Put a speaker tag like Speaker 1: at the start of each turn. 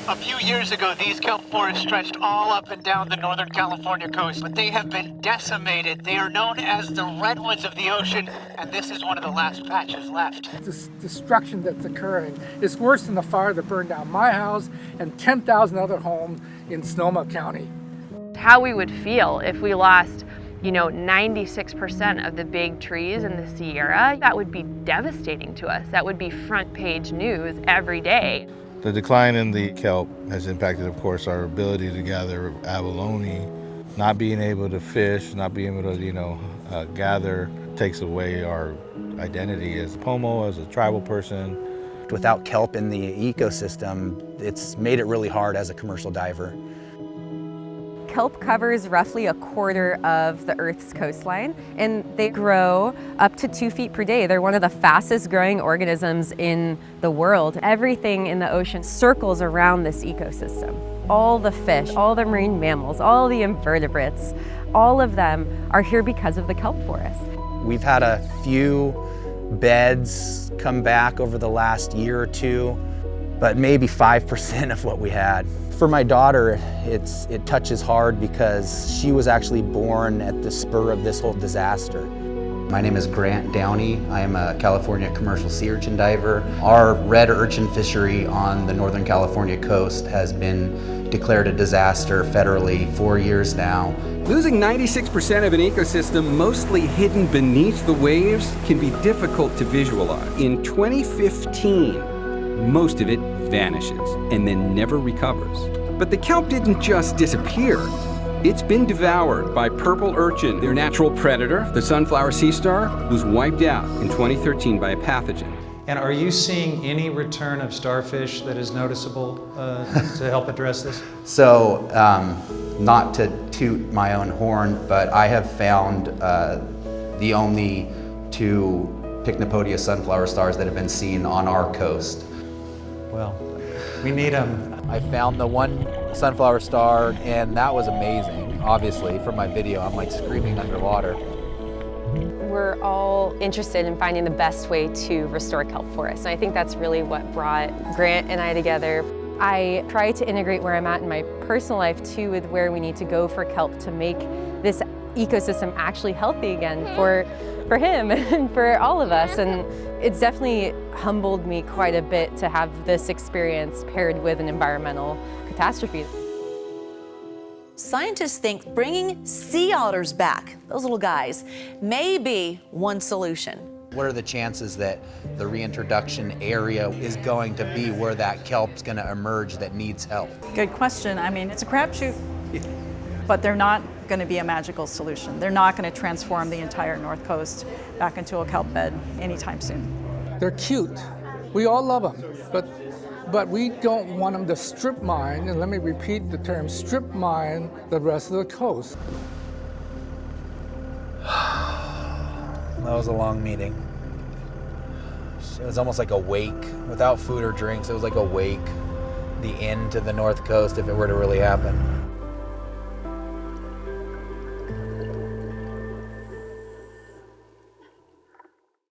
Speaker 1: A few years ago, these kelp forests stretched all up and down the Northern California coast, but they have been decimated. They are known as the redwoods of the ocean, and this is one of the last patches left.
Speaker 2: This destruction that's occurring is worse than the fire that burned down my house and 10,000 other homes in Sonoma County.
Speaker 3: How we would feel if we lost 96% of the big trees in the Sierra, that would be devastating to us. That would be front page news every day.
Speaker 4: The decline in the kelp has impacted, of course, our ability to gather abalone. Not being able to fish, not being able to, gather, takes away our identity as a Pomo, as a tribal person.
Speaker 5: Without kelp in the ecosystem, it's made it really hard as a commercial diver.
Speaker 6: Kelp covers roughly a quarter of the Earth's coastline, and they grow up to 2 feet per day. They're one of the fastest growing organisms in the world. Everything in the ocean circles around this ecosystem. All the fish, all the marine mammals, all the invertebrates, all of them are here because of the kelp forest.
Speaker 5: We've had a few beds come back over the last year or two, but maybe 5% of what we had. For my daughter, it touches hard because she was actually born at the spur of this whole disaster.
Speaker 7: My name is Grant Downey. I am a California commercial sea urchin diver. Our red urchin fishery on the Northern California coast has been declared a disaster federally 4 years now.
Speaker 8: Losing 96% of an ecosystem mostly hidden beneath the waves can be difficult to visualize. In 2015, most of it vanishes and then never recovers. But the kelp didn't just disappear. It's been devoured by purple urchin. Their natural predator, the sunflower sea star, was wiped out in 2013 by a pathogen.
Speaker 9: And are you seeing any return of starfish that is noticeable to help address this?
Speaker 7: So, not to toot my own horn, but I have found the only 2 Pycnopodia sunflower stars that have been seen on our coast.
Speaker 9: Well, we need them.
Speaker 10: I found the 1 sunflower star, and that was amazing. Obviously, for my video, I'm like screaming underwater.
Speaker 6: We're all interested in finding the best way to restore kelp forests, and I think that's really what brought Grant and I together. I try to integrate where I'm at in my personal life too with where we need to go for kelp to make this ecosystem actually healthy again for him and for all of us. And it's definitely humbled me quite a bit to have this experience paired with an environmental catastrophe.
Speaker 11: Scientists think bringing sea otters back, those little guys, may be one solution.
Speaker 7: What are the chances that the reintroduction area is going to be where that kelp's going to emerge that needs help?
Speaker 12: Good question. I mean, it's a crapshoot, but they're not going to be a magical solution. They're not going to transform the entire North Coast back into a kelp bed anytime soon.
Speaker 2: They're cute. We all love them, but we don't want them to strip mine, and let me repeat the term, strip mine the rest of the coast.
Speaker 5: That was a long meeting. It was almost like a wake. Without food or drinks, it was like a wake. The end to the North Coast if it were to really happen.